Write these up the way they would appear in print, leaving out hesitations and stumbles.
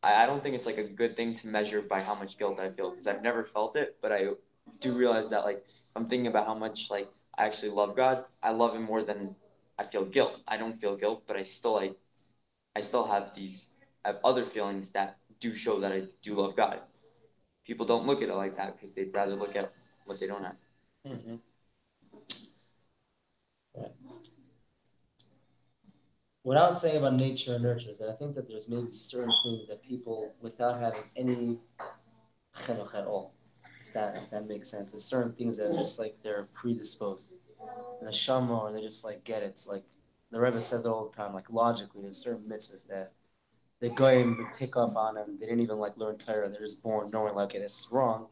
I don't think it's like a good thing to measure by how much guilt I feel because I've never felt it, but I do realize that like I'm thinking about how much like I actually love God. I love Him more than I feel guilt. I don't feel guilt, but I still have I have other feelings that do show that I do love God. People don't look at it like that because they'd rather look at what they don't have. Mm-hmm. Right. What I was saying about nature and nurture is that I think that there's maybe certain things that people, without having any chinuch at all, if that makes sense, there's certain things that are just like they're predisposed. And the shama, or they just like get it. Like the Rebbe says it all the time, like logically, there's certain mitzvahs that the goyim would pick up on and they didn't even like learn Torah. They're just born knowing like, okay, this is wrong.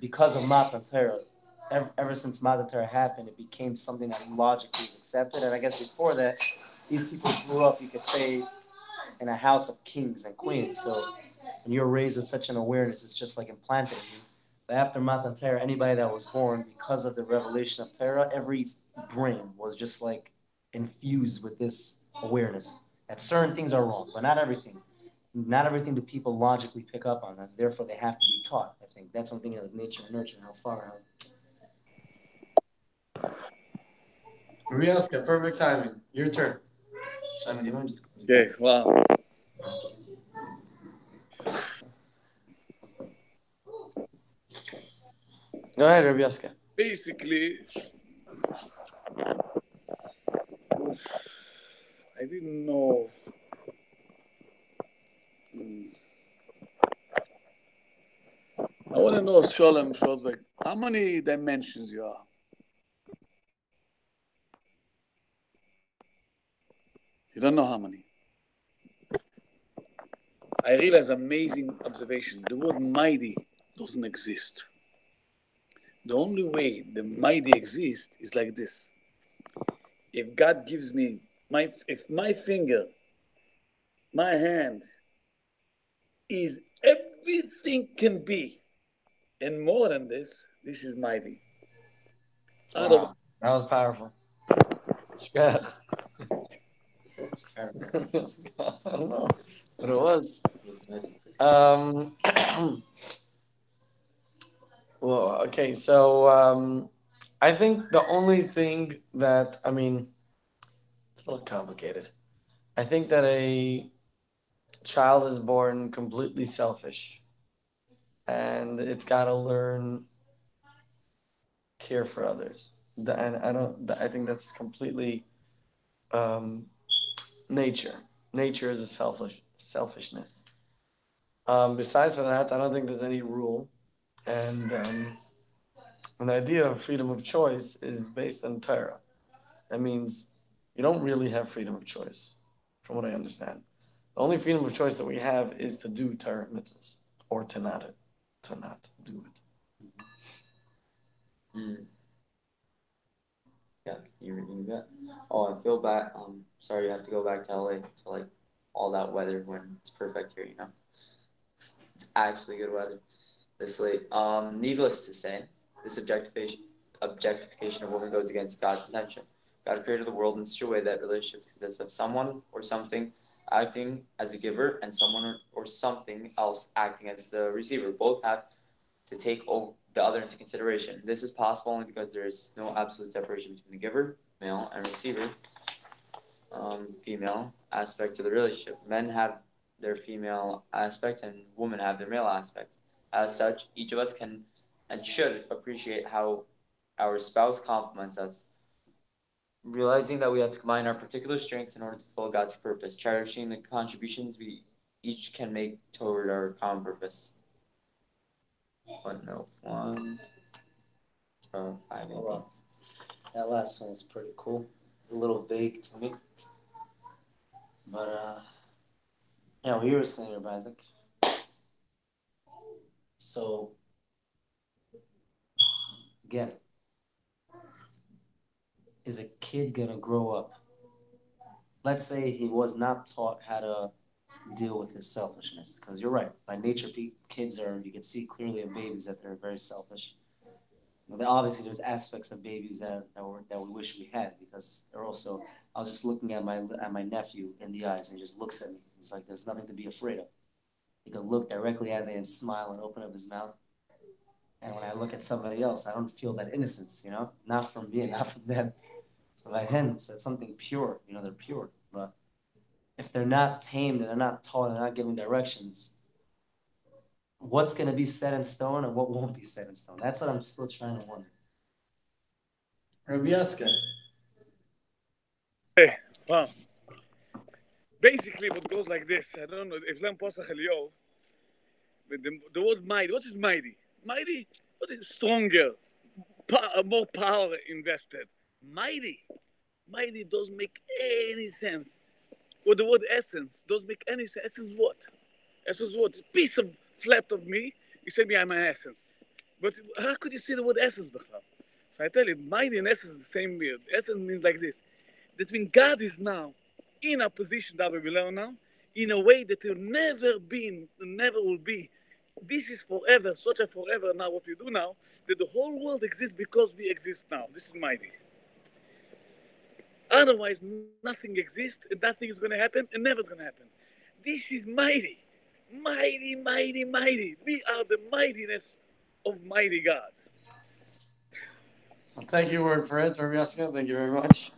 Because of Matan Torah, ever since Matan Torah happened, it became something that logically is accepted. And I guess before that, these people grew up, you could say, in a house of kings and queens. So when you're raised with such an awareness, it's just like implanted in you. But after Matan Torah, anybody that was born because of the revelation of Torah, every brain was just like infused with this awareness that certain things are wrong, but not everything. Not everything do people logically pick up on, and therefore they have to be taught. I think that's something like nature and nurture, how far out. Ryaska, perfect timing. Your turn. Simon, you want to just Okay, wow. go ahead, Ryaska. Basically, I didn't know. mm, I want to know, Sholem Schwarzberg, how many dimensions you are? You don't know how many. I realize amazing observation. The word mighty doesn't exist. The only way the mighty exists is like this. If God gives me if my finger, my hand is everything can be, and more than this is mighty. Otherwise, Wow, that was powerful. Scott. I don't know what it was. Um, well, okay, so I think the only thing that I mean, it's a little complicated. I think that a child is born completely selfish, and it's got to learn care for others. And I don't. I think that's completely um, nature. Nature is a selfishness. Besides from that, I don't think there's any rule, and the idea of freedom of choice is based on Torah. That means you don't really have freedom of choice, from what I understand. The only freedom of choice that we have is to do Torah mitzvahs or to not do it. Mm. Yeah, can you repeat that? Oh, I feel bad. Sorry, you have to go back to LA to like all that weather when it's perfect here. It's actually good weather this late. Needless to say, this objectification of women goes against God's intention. God created the world in such a way that relationship consists of someone or something acting as a giver and someone or something else acting as the receiver. Both have to take the other into consideration. This is possible only because there is no absolute separation between the giver, male, and receiver, female aspect to the relationship. Men have their female aspects and women have their male aspects. As such, each of us can and should appreciate how our spouse complements us, realizing that we have to combine our particular strengths in order to fulfill God's purpose, cherishing the contributions we each can make toward our common purpose. Footnote 1. Five, Oh, wow. That last one was pretty cool. A little vague to me. But, yeah, what you were saying, Rabbi Isaac. So, again, is a kid going to grow up? Let's say he was not taught how to deal with his selfishness. Because you're right. By nature, kids are, you can see clearly in babies that they're very selfish. Obviously, there's aspects of babies that we wish we had because they're also. I was just looking at my nephew in the eyes and he just looks at me. It's like there's nothing to be afraid of. He could look directly at me and smile and open up his mouth. And when I look at somebody else, I don't feel that innocence, not from me, not from them, but by him. So it's something pure, they're pure. But if they're not tamed and they're not taught and they're not given directions, what's going to be set in stone and what won't be set in stone? That's what I'm still trying to wonder. Rabbi Yaska. Hey, wow. Basically, what goes like this, I don't know, if I'm Pasach Elio, the word mighty, what is mighty? Mighty, what is stronger, more power invested? Mighty. Mighty doesn't make any sense. Or the word essence doesn't make any sense. Essence what? Essence what? A piece of flat of me, you say me I'm an essence. But how could you see the word essence, Bechal? So I tell you, mighty and essence is the same word. Essence means like this. That means God is now in a position that we will learn now, in a way that will never be, never will be. This is forever, such a forever now, what we do now, that the whole world exists because we exist now. This is mighty. Otherwise, nothing exists, and nothing is going to happen, and never is going to happen. This is mighty. Mighty, mighty, mighty. We are the mightiness of mighty God. I'll take your word for it, Rabbi Yaska. Thank you very much.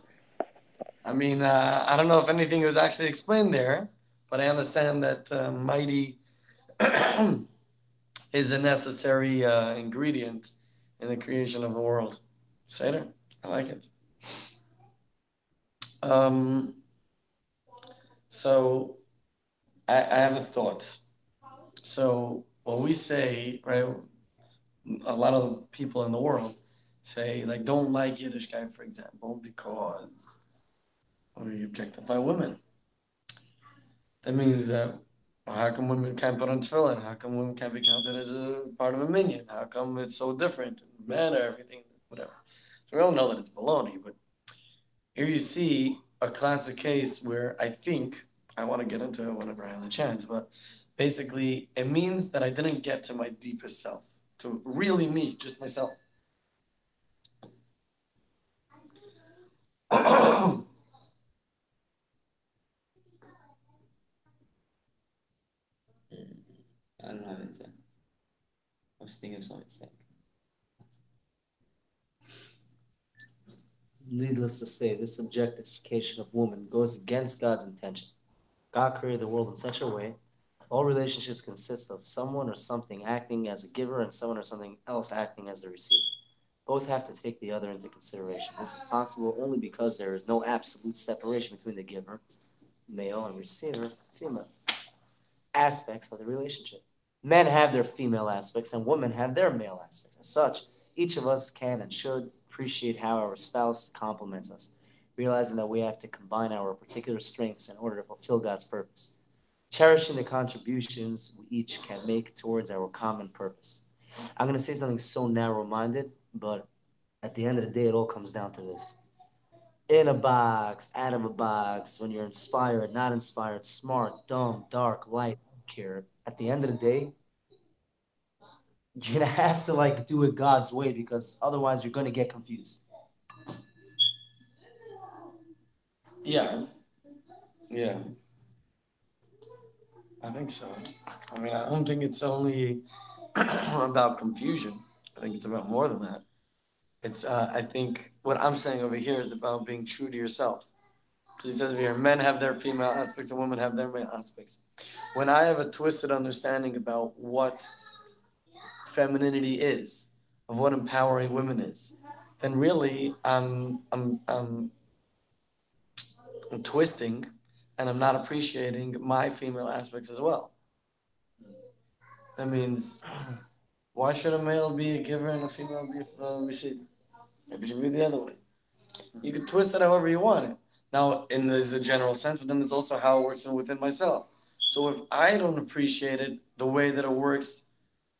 I mean, I don't know if anything was actually explained there, but I understand that mighty is a necessary ingredient in the creation of the world. Seder, I like it. Um, so I have a thought. So when we say, right, a lot of people in the world say, like, don't like Yiddishkeit, for example, because we objectify women. That means that how come women can't put on tefillin? How come women can't be counted as a part of a minion? How come it's so different? Men or everything, whatever. So we all know that it's baloney, but here you see a classic case where I think, I want to get into it whenever I have the chance, but basically it means that I didn't get to my deepest self, to really me, just myself. I don't have anything. I was thinking of something to say. Needless to say, this objectification of woman goes against God's intention. God created the world in such a way all relationships consist of someone or something acting as a giver and someone or something else acting as the receiver. Both have to take the other into consideration. This is possible only because there is no absolute separation between the giver, male, and receiver, female, aspects of the relationship. Men have their female aspects and women have their male aspects. As such, each of us can and should appreciate how our spouse complements us, realizing that we have to combine our particular strengths in order to fulfill God's purpose, cherishing the contributions we each can make towards our common purpose. I'm going to say something so narrow-minded, but at the end of the day, it all comes down to this. In a box, out of a box, when you're inspired, not inspired, smart, dumb, dark, light, care. At the end of the day, you're gonna have to do it God's way because otherwise you're gonna get confused. Yeah, yeah, I think so. I mean, I don't think it's only about confusion. I think it's about more than that. It's, I think what I'm saying over here is about being true to yourself. Because he says over here, men have their female aspects and women have their male aspects. When I have a twisted understanding about what femininity is, of what empowering women is, then really I'm twisting and I'm not appreciating my female aspects as well. That means, why should a male be a giver and a female be a receiver? Maybe it should be the other way. You can twist it however you want it. Now, in the general sense, but then it's also how it works within myself. So if I don't appreciate it the way that it works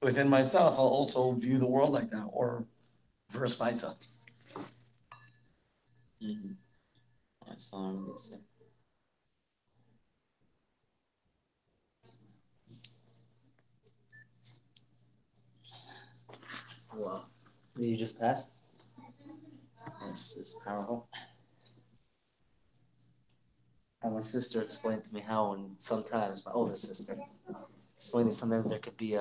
within myself, I'll also view the world like that, or vice versa. Mm-hmm. That's all I'm gonna say. Wow. You just passed? It's powerful. And my sister explained to me how, and sometimes my older sister explained to me sometimes there could be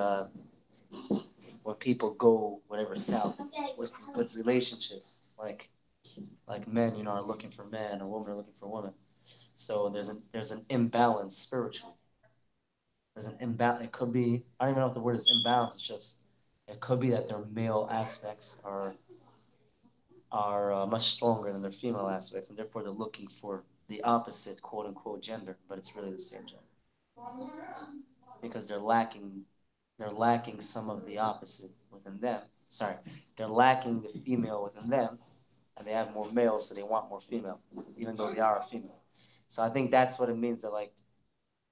when people go whatever south with relationships, like men, are looking for men, or women are looking for women. So there's an imbalance spiritually. There's an imbalance. It could be, I don't even know if the word is imbalance. It's just, it could be that their male aspects are much stronger than their female aspects, and therefore they're looking for the opposite quote unquote gender, but it's really the same gender because they're lacking some of the opposite within them. Sorry, they're lacking the female within them, and they have more male, so they want more female, even though they are a female. So I think that's what it means that, like,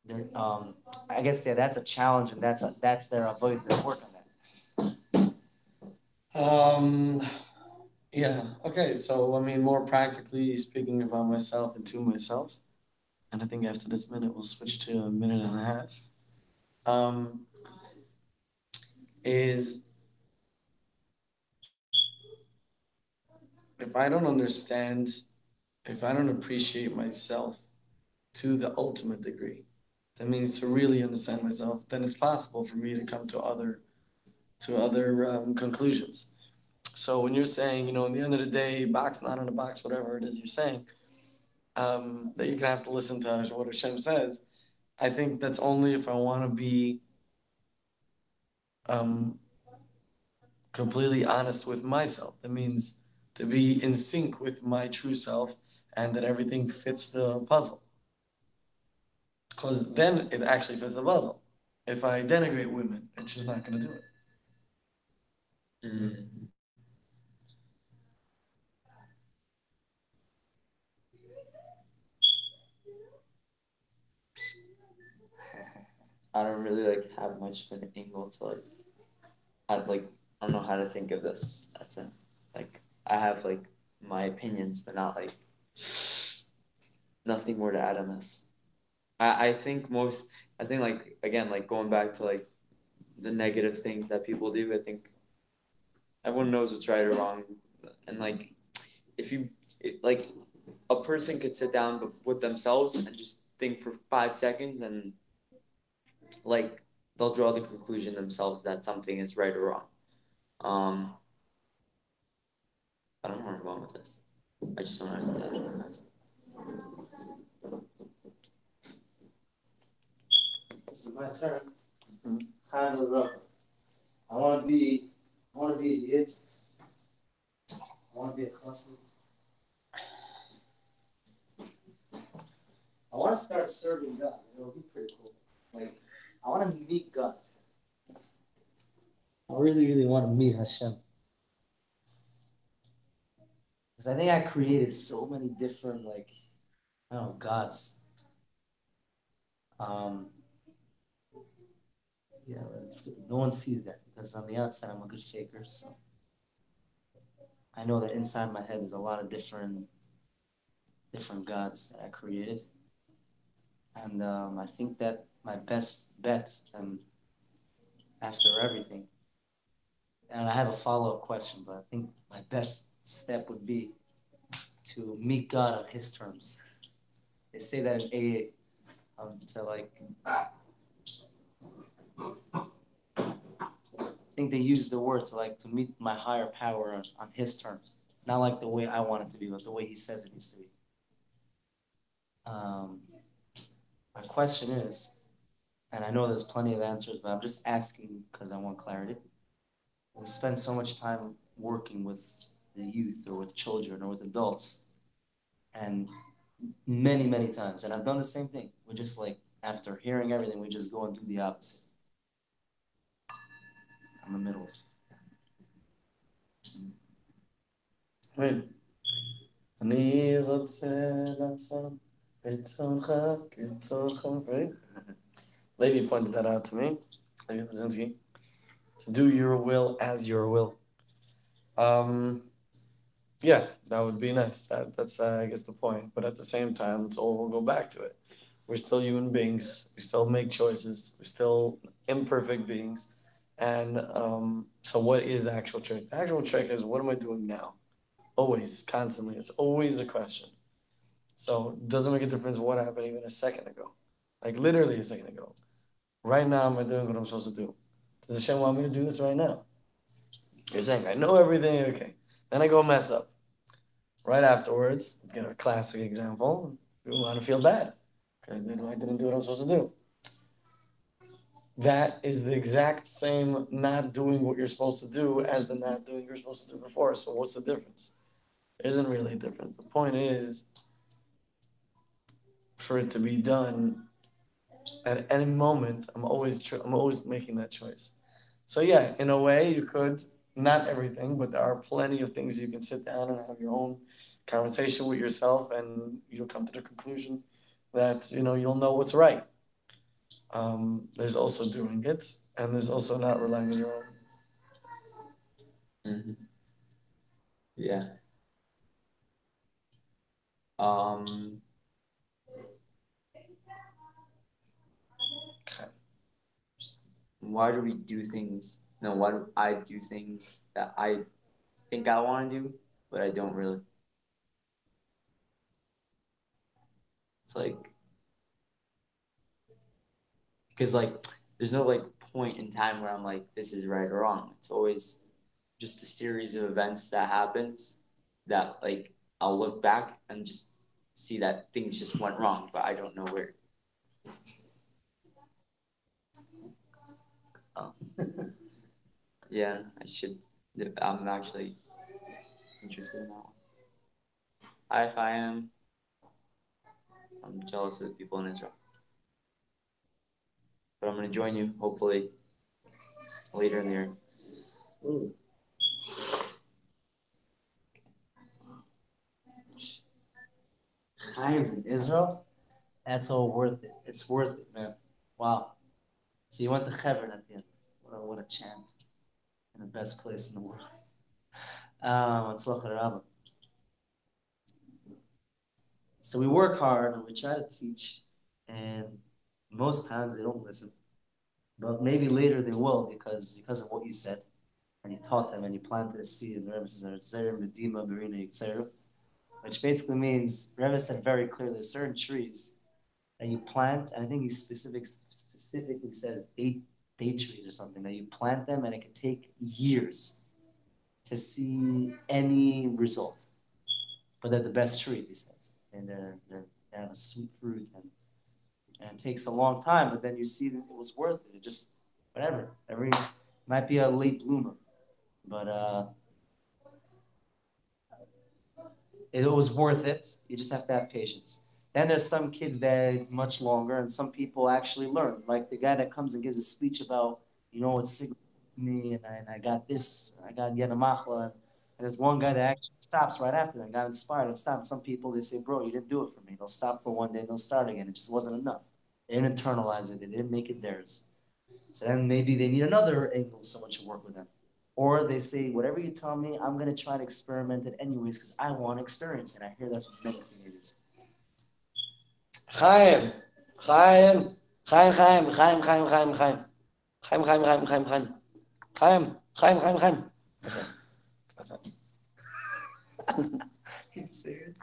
they're, I guess, yeah, that's a challenge, and that's their avoid their work on that. Yeah. Okay. So I mean, more practically speaking about myself and to myself, and I think after this minute we'll switch to a minute and a half. Is if I don't understand, if I don't appreciate myself to the ultimate degree, that means to really understand myself, then it's possible for me to come to other conclusions. So when you're saying, in the end of the day, box not in a box, whatever it is you're saying, that you're gonna have to listen to what Hashem says. I think that's only if I want to be um, completely honest with myself. That means to be in sync with my true self, and that everything fits the puzzle. Because then it actually fits the puzzle. If I denigrate women, it's just not gonna do it. Mm. I don't really like have much of an angle to like have like I don't know how to think of this. That's it. Like I have like my opinions, but not like nothing more to add on this. I think like again like going back to like the negative things that people do. I think everyone knows what's right or wrong, and like if you like a person could sit down with themselves and just think for 5 seconds and like they'll draw the conclusion themselves that something is right or wrong. Um, I don't know where I'm going with this. I just don't know how to do that. This is my turn. Kind of rough. I want to be, I want to be a yid. I want to be a chassid. I want to start serving God. It would be pretty cool. Like, I want to meet God. I really, really want to meet Hashem. Because I think I created so many different, like, I don't know, gods. Um, yeah, no one sees that because on the outside I'm a good faker. So I know that inside my head there's a lot of different gods that I created, and I think that my best bet, after everything, and I have a follow-up question, but I think my best step would be to meet God on His terms. They say that in AA, to like, I think they use the word to like to meet my higher power on His terms, not like the way I want it to be, but the way He says it needs to be. Um, my question is, and I know there's plenty of answers, but I'm just asking because I want clarity. We spend so much time working with the youth or with children or with adults, and many times, and I've done the same thing. We just like after hearing everything, we just go and do the opposite. I'm the middle. Right. אני רוצה לעשות רצונך כרצונך, right? Lady pointed that out to me, Lady Lazinski, to do your will as your will. Yeah, that would be nice. That's I guess the point. But at the same time, it's all we'll go back to it. We're still human beings. We still make choices. We're still imperfect beings. And so, what is the actual trick? The actual trick is what am I doing now? Always, constantly. It's always the question. So it doesn't make a difference what happened even a second ago. Like literally a second ago. Right now, am I doing what I'm supposed to do? Does Hashem want me to do this right now? You're saying, I know everything, okay. Then I go mess up. Right afterwards, a classic example, you want to feel bad. Okay, then I didn't do what I'm supposed to do. That is the exact same not doing what you're supposed to do as the not doing you're supposed to do before. So what's the difference? There isn't really a difference. The point is for it to be done at any moment. I'm always making that choice. So yeah, in a way, you could not everything, but there are plenty of things you can sit down and have your own conversation with yourself, and you'll come to the conclusion that you'll know what's right. There's also doing it, and there's also not relying on your own. Mm-hmm. Yeah. Um. Why do we do things? No, why do I do things that I think I want to do, but I don't really? It's like because there's no point in time where I'm like this is right or wrong. It's always just a series of events that happens that I'll look back and just see that things just went wrong, but I don't know where. Oh. Yeah, I should. I'm actually interested in that one. Hi, I am. I'm jealous of the people in Israel, but I'm gonna join you hopefully later in the year. Ooh. Chaim's in Israel. That's all worth it. It's worth it, man. Wow. So you went to Hebron at the end. What a champ. In the best place in the world. So we work hard and we try to teach, and most times they don't listen. But maybe later they will because of what you said, and you taught them and you planted a seed. And the Rebbe says, Medima Marina Yitzeru, which basically means Rebbe said very clearly certain trees that you plant, and I think he specifically says date trees or something, that you plant them and it can take years to see any result. But they're the best trees, he says. And they have a sweet fruit and it takes a long time, but then you see that it was worth it. It just whatever. Might be a late bloomer. But it was worth it. You just have to have patience. Then there's some kids that much longer, and some people actually learn. Like the guy that comes and gives a speech about, what signifies to me, and I got this, I got Yenamachla, and there's one guy that actually stops right after that, got inspired and stopped. Some people, they say, bro, you didn't do it for me. They'll stop for one day, they'll start again. It just wasn't enough. They didn't internalize it. They didn't make it theirs. So then maybe they need another angle, someone should work with them. Or they say, whatever you tell me, I'm going to try to experiment it anyways because I want to experience it. I hear that from many teenagers. Chaim, Chaim, Chaim, Chaim, Chaim, Chaim, Chaim, Chaim, Chaim, Chaim, Chaim, Chaim, Chaim, Chaim, Chaim, Chaim, Chaim. Okay, that's it. You serious?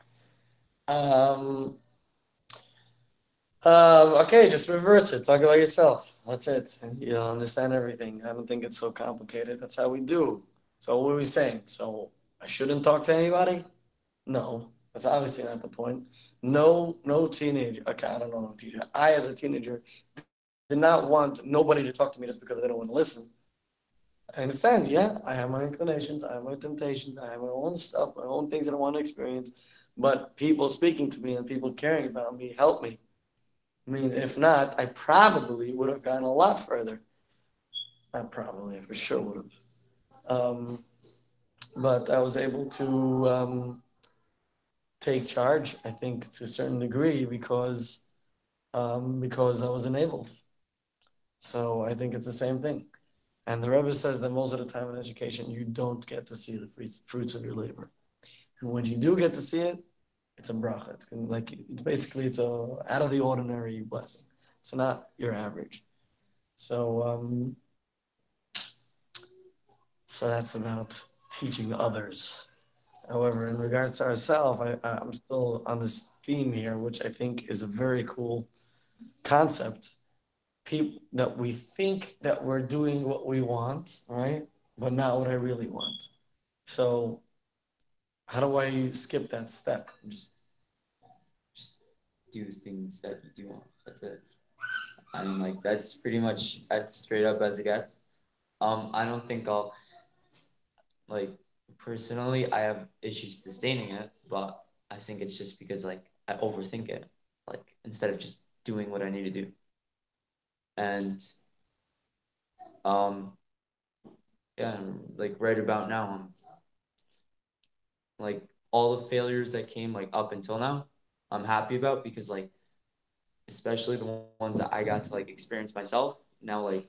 Okay, just reverse it. Talk about yourself. That's it. You'll understand everything. I don't think it's so complicated. That's how we do. So what are we saying? So I shouldn't talk to anybody? No, that's obviously not the point. No teenager. Okay, I don't know no teenager. I, as a teenager, did not want nobody to talk to me just because I didn't want to listen. I understand, yeah. I have my inclinations, I have my temptations, I have my own stuff, my own things that I want to experience. But people speaking to me and people caring about me help me. I mean, if not, I probably would have gone a lot further. Not probably, I for sure would have. But I was able to take charge, I think, to a certain degree because I was enabled. So I think it's the same thing. And the Rebbe says that most of the time in education, you don't get to see the fruits of your labor. And when you do get to see it, it's a bracha. It's a out of the ordinary blessing. It's not your average. So so that's about teaching others. However, in regards to ourselves, I'm still on this theme here, which I think is a very cool concept. People that we think that we're doing what we want, right? But not what I really want. So how do I skip that step? Just do things that you do want. That's it. I mean, like that's pretty much as straight up as it gets. I don't think I'll like personally. I have issues sustaining it, but I think it's just because like I overthink it. Like instead of just doing what I need to do, and um, yeah, like right about now, like all the failures that came like up until now, I'm happy about because like especially the ones that I got to like experience myself now like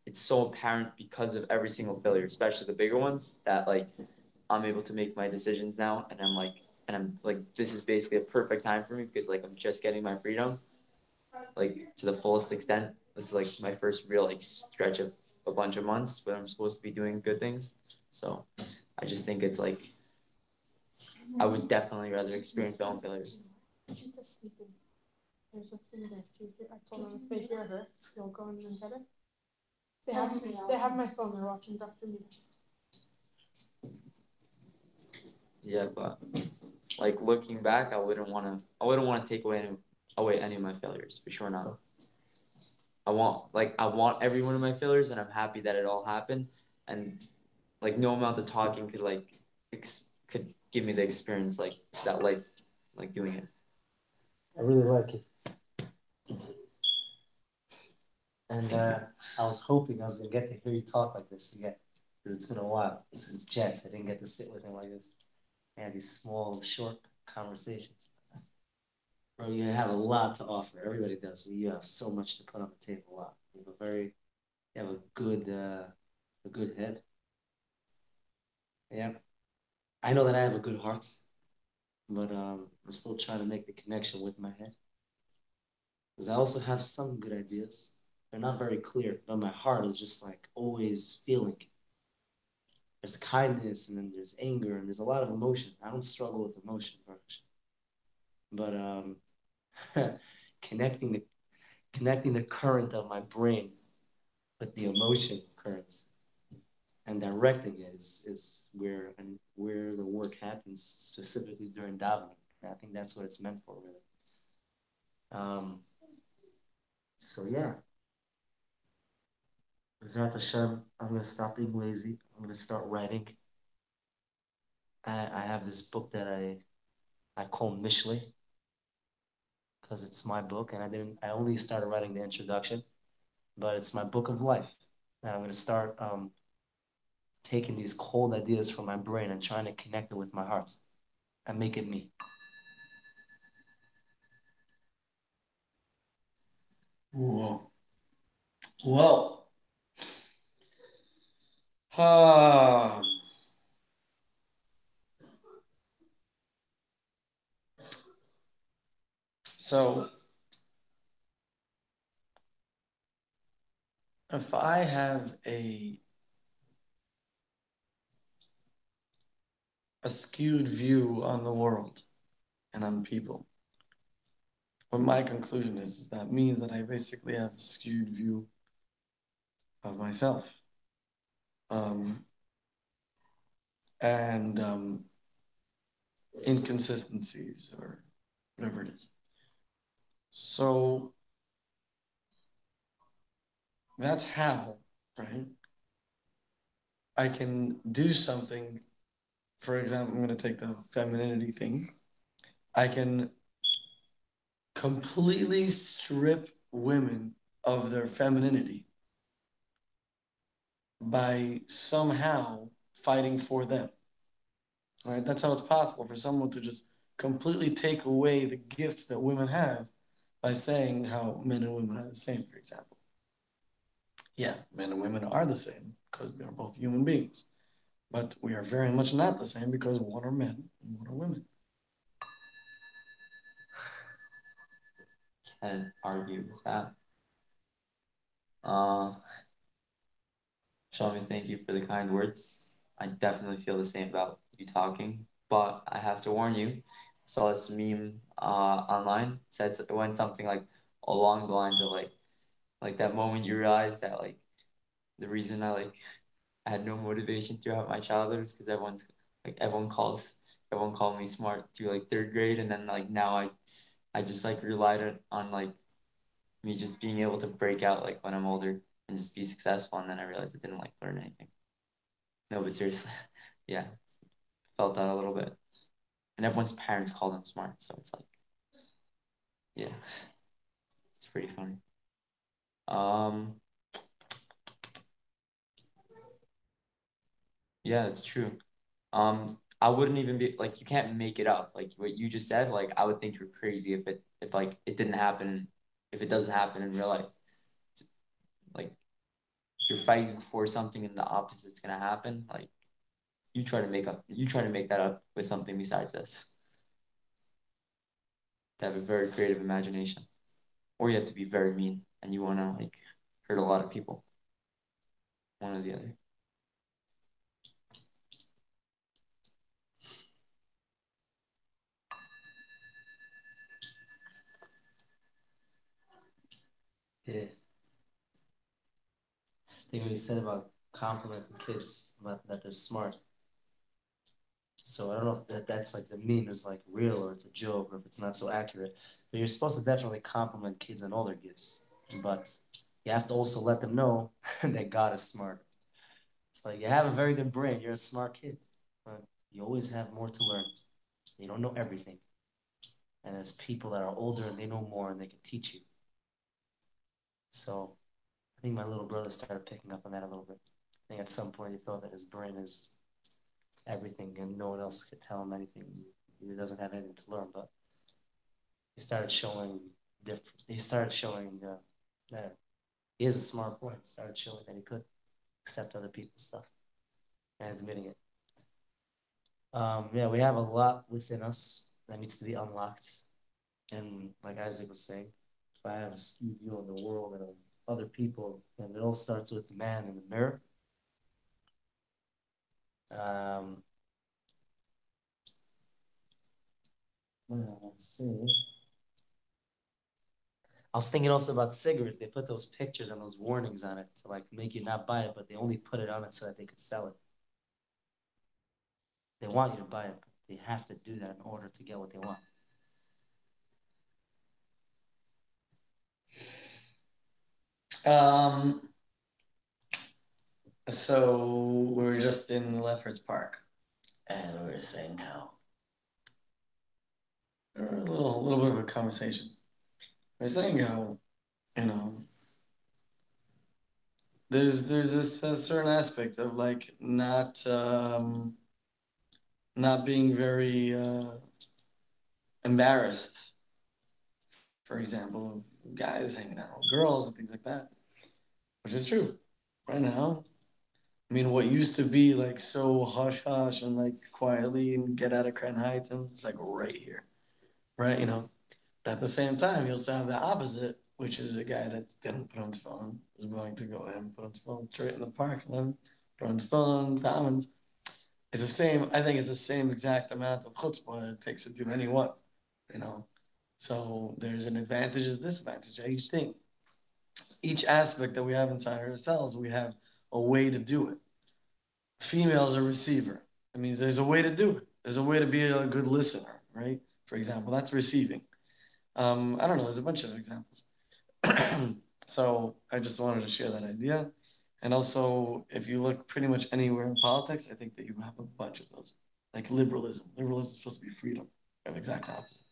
it's so apparent because of every single failure, especially the bigger ones that like I'm able to make my decisions now and I'm like this is basically a perfect time for me because like I'm just getting my freedom like to the fullest extent. This is like my first real like stretch of a bunch of months where I'm supposed to be doing good things. So I just think it's like I would definitely rather experience my own failures. There's a thing there too. I told them if they hear her, they'll go in and get it. They have my phone. They're watching Dr. Meter. Yeah, but like looking back, I wouldn't want to take away any of my failures for sure not. I want every one of my failures, and I'm happy that it all happened, and like no amount of talking could like could give me the experience like that life like doing it. I really like it. And I was hoping I was gonna get to hear you talk like this again, because it's been a while since Jets. I didn't get to sit with him like this. I had these small, short conversations. Bro, you have a lot to offer. Everybody does. You have so much to put on the table. A lot. You have a good head. Yeah. I know that I have a good heart, but I'm still trying to make the connection with my head. Because I also have some good ideas. They're not very clear, but my heart is just like always feeling. There's kindness and then there's anger and there's a lot of emotion. I don't struggle with emotion much, but connecting the connecting the current of my brain with the emotion currents and directing it is where the work happens specifically during davening. And I think that's what it's meant for, really. So yeah, Zrat Hashem, I'm gonna stop being lazy. I'm gonna start writing. I have this book that I call Mishlei because it's my book, and I only started writing the introduction, but it's my book of life. And I'm gonna start taking these cold ideas from my brain and trying to connect it with my heart and make it me. Whoa. Well, um, so if I have a skewed view on the world and on people, what my conclusion is that means that I basically have a skewed view of myself. Um, and inconsistencies or whatever it is. So that's how, right? I can do something. For example, I'm going to take the femininity thing. I can completely strip women of their femininity by somehow fighting for them. Right? That's how it's possible for someone to just completely take away the gifts that women have by saying how men and women are the same, for example. Yeah, men and women are the same because we are both human beings. But we are very much not the same because one are men and one are women. Can't argue with that. Uh, Shami, thank you for the kind words. I definitely feel the same about you talking. But I have to warn you, I saw this meme online. It went something like along the lines of like that moment you realize that like the reason I had no motivation throughout my childhood is because everyone called me smart through like third grade, and then like now I just like relied on like me just being able to break out like when I'm older and just be successful, and then I realized I didn't like learn anything. No, but seriously, yeah, felt that a little bit. And everyone's parents call them smart, so it's like, yeah, it's pretty funny. Um, yeah, it's true. Um, I wouldn't even be like you can't make it up. Like what you just said, like I would think you're crazy if like it didn't happen, if it doesn't happen in real life. Like you're fighting for something and the opposite's gonna happen. Like you try to make that up with something besides this. To have a very creative imagination. Or you have to be very mean and you wanna like hurt a lot of people. One or the other. Yeah. I think what you said about complimenting kids, about that they're smart. So I don't know if that's like the meme is like real or it's a joke or if it's not so accurate. But you're supposed to definitely compliment kids on all their gifts. But you have to also let them know that God is smart. It's like you have a very good brain, you're a smart kid, but you always have more to learn. You don't know everything. And there's people that are older and they know more and they can teach you. So I think my little brother started picking up on that a little bit. I think at some point he thought that his brain is everything and no one else could tell him anything. He doesn't have anything to learn, but he started showing different. He started showing that he is a smart boy. He started showing that he could accept other people's stuff and admitting it. Yeah, we have a lot within us that needs to be unlocked. And like Isaac was saying, if I have a skewed view on the world and of other people, then it all starts with the man in the mirror. Um, what did I want to say? I was thinking also about cigarettes. They put those pictures and those warnings on it to like make you not buy it, but they only put it on it so that they could sell it. They want you to buy it, but they have to do that in order to get what they want. Um, so we were just in Lefferts Park, and we were saying how a little bit of a conversation. We were saying how you know there's this certain aspect of like not being very embarrassed, for example, of guys hanging out with girls and things like that, which is true. Right now, I mean, what used to be like so hush hush and like quietly and get out of height, and it's like right here, right? But at the same time, you also have the opposite, which is a guy that didn't put on his phone, is willing to go and put on his phone straight in the park and then put on his phone, diamonds. It's the same. I think it's the same exact amount of chutzpah that it takes to do anyone, you know. So there's an advantage and disadvantage to each thing. Each aspect that we have inside ourselves, we have a way to do it. Female is a receiver. That means there's a way to do it. There's a way to be a good listener, right? For example, that's receiving. I don't know. There's a bunch of examples. So I just wanted to share that idea. And also, if you look pretty much anywhere in politics, I think that you have a bunch of those. Like liberalism. Liberalism is supposed to be freedom. You have exact opposite.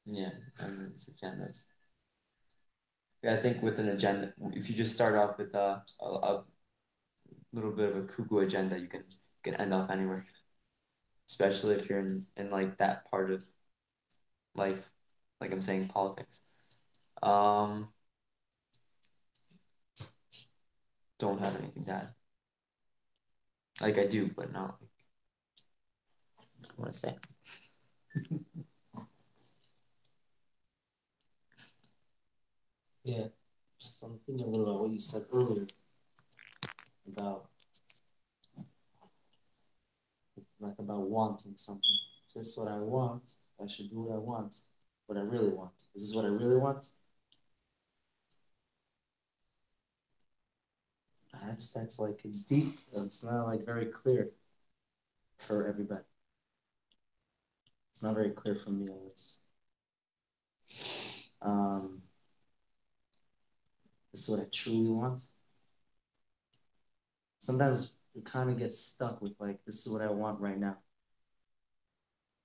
Yeah, I mean, it's agendas. Yeah, I think with an agenda, if you just start off with a little bit of a cuckoo agenda, you can end off anywhere. Especially if you're in like that part of life, like I'm saying, politics. Um, don't have anything to add. Like I do, but not like I want to say. Yeah, just I'm thinking a little about what you said earlier about like about wanting something. This is what I want. I should do what I want. What I really want. Is this what I really want? That's like it's deep. It's not like very clear for everybody. It's not very clear for me always. This is what I truly want. Sometimes we kind of get stuck with like, this is what I want right now.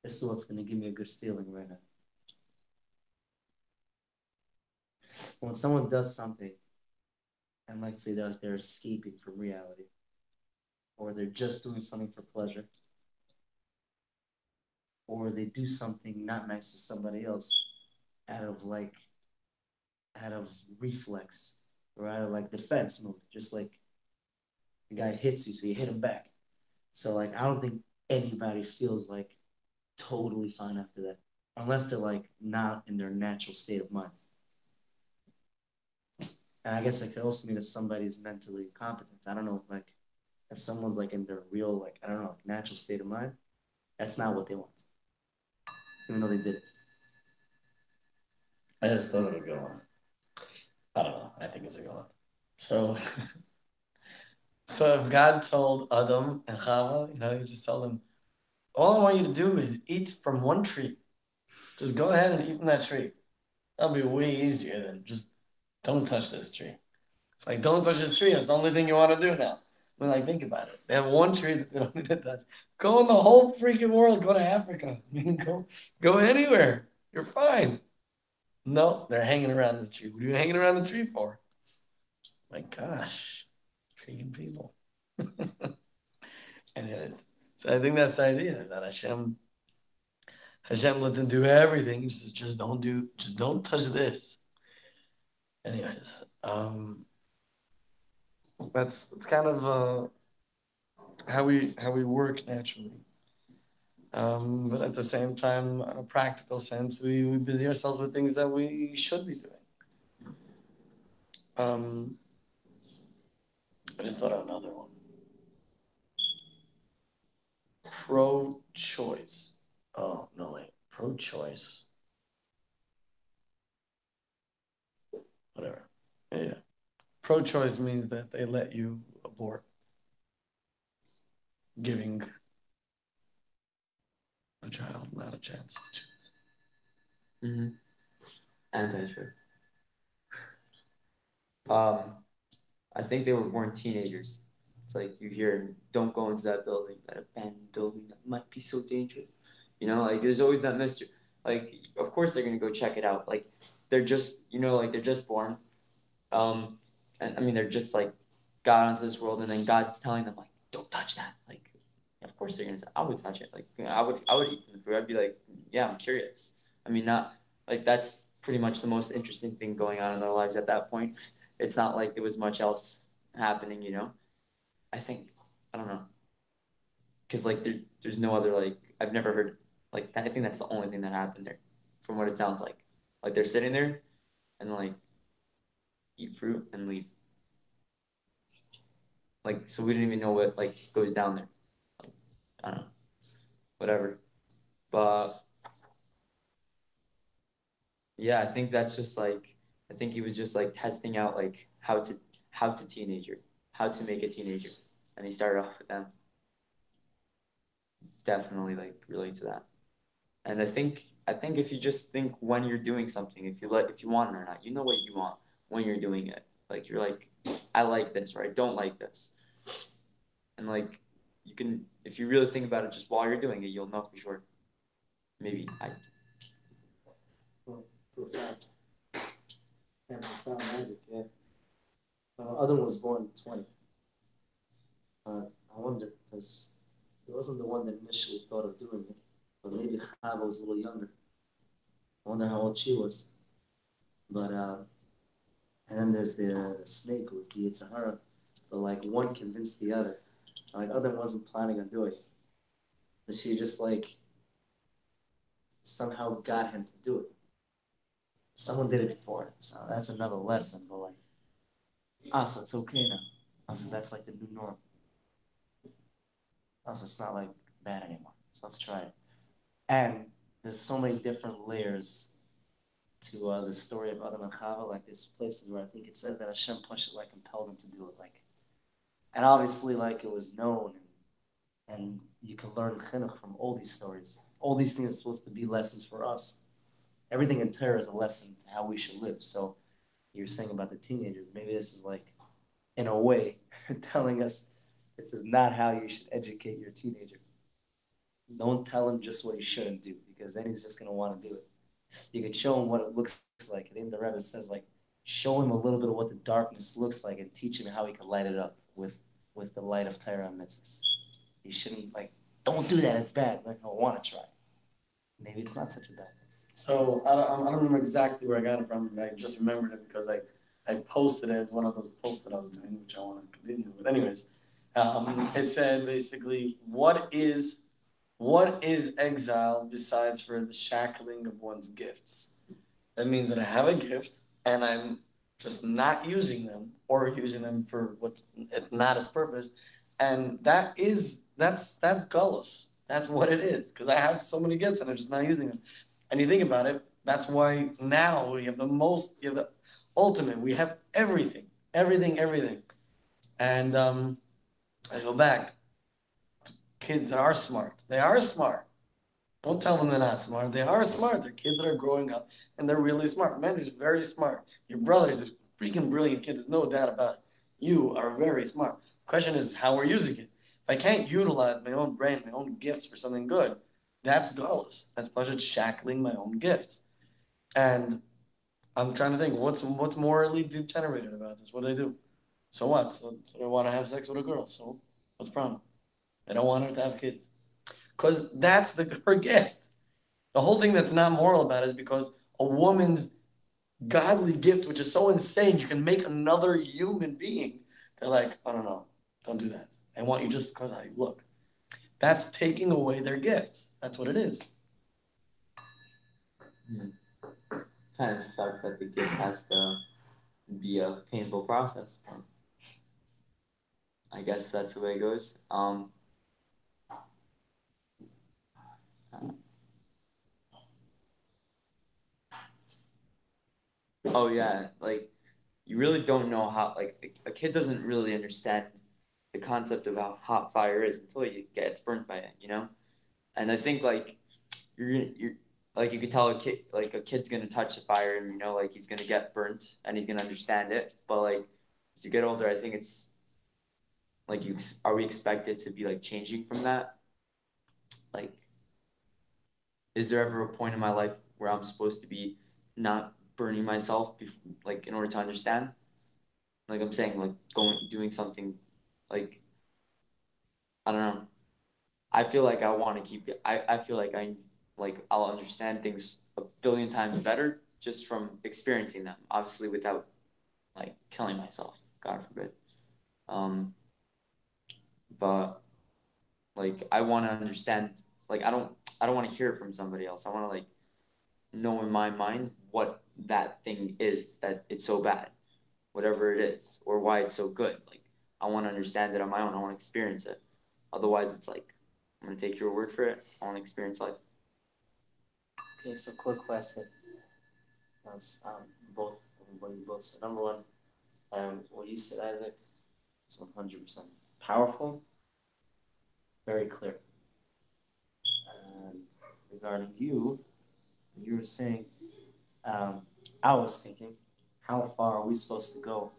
This is what's gonna give me a good feeling right now. When someone does something, and like say they're escaping from reality, or they're just doing something for pleasure, or they do something not nice to somebody else out of reflex or out of like defense mode, just like the guy hits you, so you hit him back. So like I don't think anybody feels like totally fine after that, unless they're like not in their natural state of mind. And I guess it could also mean if somebody's mentally competent. I don't know, like if someone's like in their real, like I don't know, like, natural state of mind, that's not what they want, even though they did it. I just thought it would go on. I don't know. I think it's a go on. So, so if God told Adam and Chava, you just tell them, all I want you to do is eat from one tree. Just go ahead and eat from that tree. That'll be way easier than just don't touch this tree. It's like, don't touch this tree. It's the only thing you want to do now. I mean, like, think about it. They have one tree that they don't need to touch. Go in the whole freaking world. Go to Africa. I mean, go anywhere. You're fine. No, they're hanging around the tree. What are you hanging around the tree for? My gosh, freaking people. Anyways, so I think that's the idea that Hashem let them do everything. Just don't touch this. Anyways, that's kind of how we work naturally. But at the same time, in a practical sense, we busy ourselves with things that we should be doing. I just thought of another one. Pro-choice. Oh, no, wait. Pro-choice. Whatever. Yeah. Pro-choice means that they let you abort, giving the child not a chance to choose. Mm-hmm. Anti-choice. I think they were born teenagers. It's like you hear, don't go into that building, that abandoned building that might be so dangerous. Like there's always that mystery. Like, of course they're gonna go check it out. Like, they're just, like they're just born. And I mean, they're just like got onto this world, and then God's telling them like, don't touch that. Like, of course they're gonna. I would touch it. Like, I would eat the food. I'd be like, yeah, I'm curious. I mean, not like that's pretty much the most interesting thing going on in their lives at that point. It's not like there was much else happening. I think I don't know, because like there's no other like I've never heard like I think that's the only thing that happened there, from what it sounds like. Like they're sitting there and like eat fruit and leave. Like so we didn't even know what like goes down there. Like I don't know, whatever. But yeah, I think that's just like I think he was just like testing out like how to make a teenager, and he started off with them. Definitely like relate to that. And I think if you just think when you're doing something, if you want it or not, you know what you want when you're doing it. Like you're like, I like this or I don't like this. And like you can if you really think about it just while you're doing it, you'll know for sure. Maybe I Profound. Yeah, profound Isaac, yeah. Adam was born 20. I wonder, because he wasn't the one that initially thought of doing it. But maybe Chava was a little younger. I wonder how old she was. But and then there's the snake who was the Yitzhahara. But like one convinced the other. Like Adam wasn't planning on doing it. But she just like somehow got him to do it. Someone did it for him. So that's another lesson. But like, so it's okay now. So that's like the new norm. So it's not like bad anymore. So let's try it. And there's so many different layers to the story of Adam and Chava. Like there's places where I think it says that Hashem pushed it, like compelled them to do it. Like, and obviously, like it was known, and you can learn chinuch from all these stories. All these things are supposed to be lessons for us. Everything in Torah is a lesson to how we should live. So you're saying about the teenagers, maybe this is like, in a way, telling us this is not how you should educate your teenager. Don't tell him just what he shouldn't do, because then he's just gonna want to do it. You can show him what it looks like. And then the Rebbe says, like, show him a little bit of what the darkness looks like and teach him how he can light it up with the light of Torah and mitzvahs. You shouldn't, like, don't do that, it's bad. Like, I want to try. Maybe it's not such a bad thing. So I don't remember exactly where I got it from. I just remembered it because I posted it as one of those posts that I was doing, which I want to continue with. Anyways, it said basically, what is exile besides for the shackling of one's gifts? That means that I have a gift and I'm just not using them or using them for what not its purpose, and that's gullus. That's what it is, because I have so many gifts and I'm just not using them. And you think about it, that's why now we have the ultimate. We have everything, everything. And I go back. Kids are smart. They are smart. Don't tell them they're not smart. They are smart. They're kids that are growing up, and they're really smart. Man is very smart. Your brother's a freaking brilliant kid. There's no doubt about it. You are very smart. The question is how we're using it. If I can't utilize my own brain, my own gifts for something good, that's gullus. That's just shackling my own gifts. And I'm trying to think, what's morally degenerated about this? What do they do? So what? So they want to have sex with a girl. So what's the problem? They don't want her to have kids. Because that's her gift. The whole thing that's not moral about it is because a woman's godly gift, which is so insane, you can make another human being. They're like, oh, no, don't do that. I want you just because I look. That's taking away their gifts. That's what it is. Kind of sucks that the gift has to be a painful process. But I guess that's the way it goes. Oh yeah, like you really don't know how. Like a kid doesn't really understand the concept of how hot fire is until he gets burnt by it. And I think like you're like you could tell a kid's gonna touch the fire and like he's gonna get burnt and he's gonna understand it. But like as you get older, I think it's like are we expected to be like changing from that? Like, is there ever a point in my life where I'm supposed to be not burning myself like in order to understand? Like I'm saying, like doing something like I don't know. I feel like I want to keep. I feel like I'll understand things a billion times better just from experiencing them. Obviously, without like killing myself, God forbid. But like I want to understand. Like I don't want to hear it from somebody else. I want to like know in my mind what that thing is that it's so bad, whatever it is, or why it's so good. Like I want to understand it on my own. I want to experience it. Otherwise, it's like I'm gonna take your word for it. I want to experience life. Okay, so quick question. That's, both what you both said. Number one, what you said, Isaac, is 100% powerful, very clear. And regarding you were saying, I was thinking, how far are we supposed to go?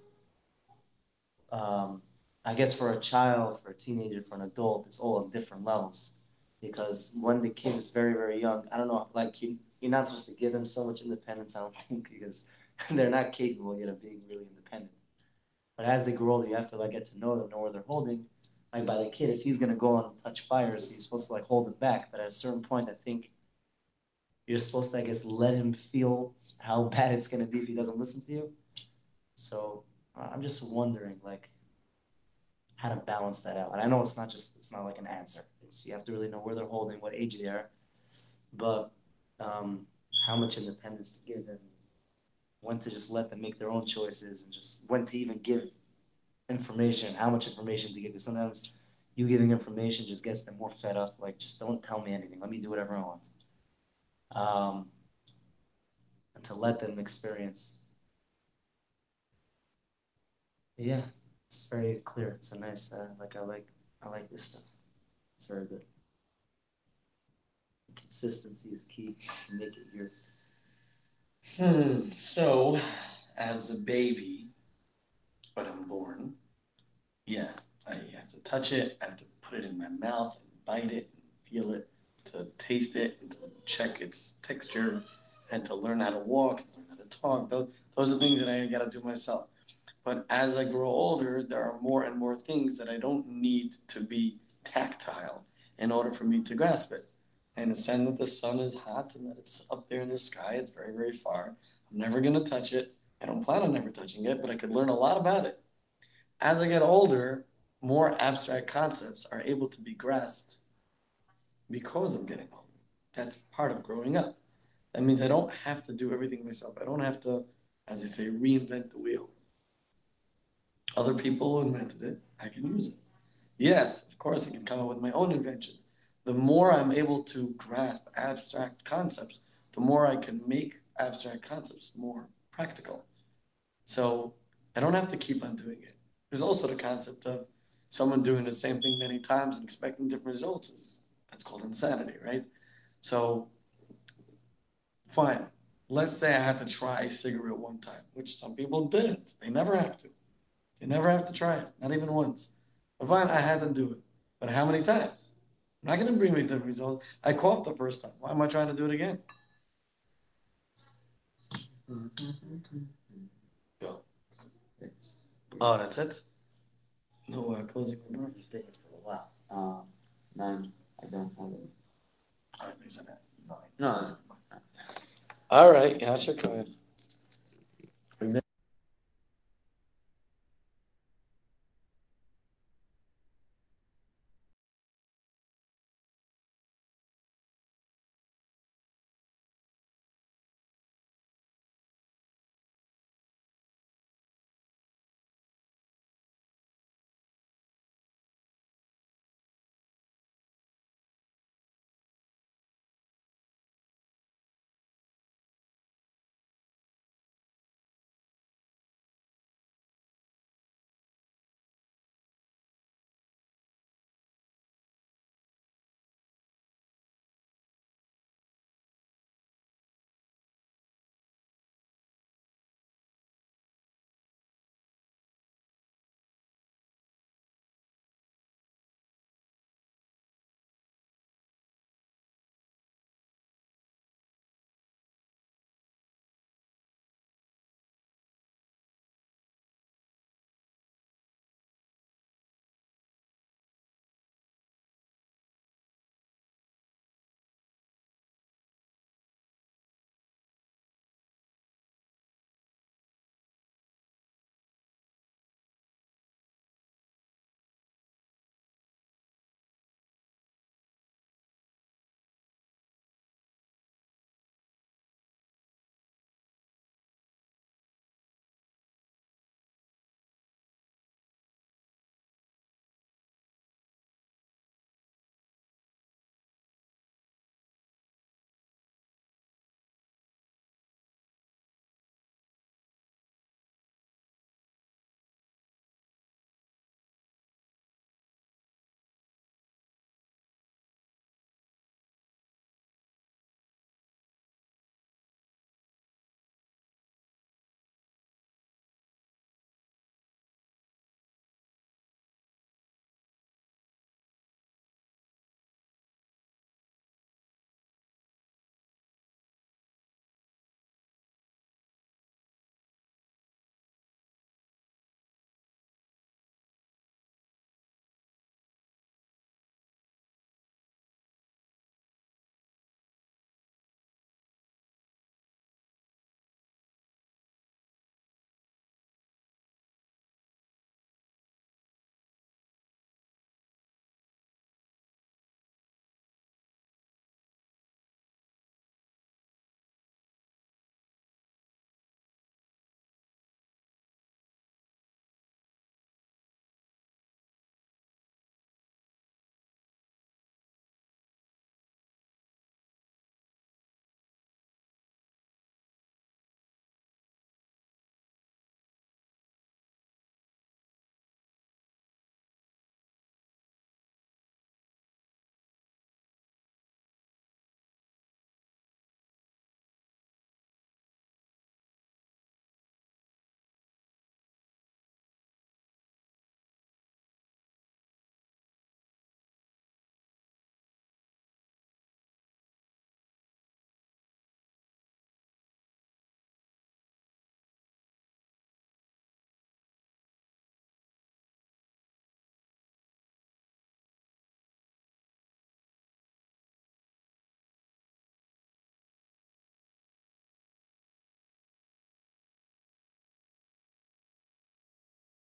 I guess for a child, for a teenager, for an adult, it's all on different levels. Because when the kid is very, very young, I don't know, like you're not supposed to give them so much independence, I don't think, because they're not capable yet of being really independent. But as they grow older, you have to like get to know them, know where they're holding. Like by the kid, if he's gonna go on and touch fires, you're supposed to like hold him back. But at a certain point, I think you're supposed to, I guess, let him feel how bad it's gonna be if he doesn't listen to you. So I'm just wondering, like, how to balance that out. And I know it's not like an answer. You have to really know where they're holding, what age they are, but how much independence to give them, when to just let them make their own choices, and just when to even give information, how much information to give. Because sometimes you giving information just gets them more fed up. Like, just don't tell me anything. Let me do whatever I want. And to let them experience. Yeah, it's very clear. It's a nice, I like this stuff. It's very good. Consistency is key. Make it yours. So, as a baby, when I'm born, yeah, I have to touch it. I have to put it in my mouth and bite it and feel it, to taste it, and to check its texture, and to learn how to walk, and learn how to talk. Those are things that I got to do myself. But as I grow older, there are more and more things that I don't need to be tactile in order for me to grasp it. I understand that the sun is hot and that it's up there in the sky. It's very, very far. I'm never going to touch it. I don't plan on never touching it, but I could learn a lot about it. As I get older, more abstract concepts are able to be grasped because I'm getting older. That's part of growing up. That means I don't have to do everything myself. I don't have to, as they say, reinvent the wheel. Other people invented it. I can use it. Yes, of course, I can come up with my own inventions. The more I'm able to grasp abstract concepts, the more I can make abstract concepts more practical. So I don't have to keep on doing it. There's also the concept of someone doing the same thing many times and expecting different results. That's called insanity, right? So, fine. Let's say I had to try a cigarette one time, which some people didn't. They never have to. They never have to try it, not even once. But fine, I had to do it. But how many times? I'm not going to bring me the results. I coughed the first time. Why am I trying to do it again? Go. Oh, that's it? No closing remarks? It's been for a while. None. I don't have it. All right, please, No. all right, Yasha, go ahead.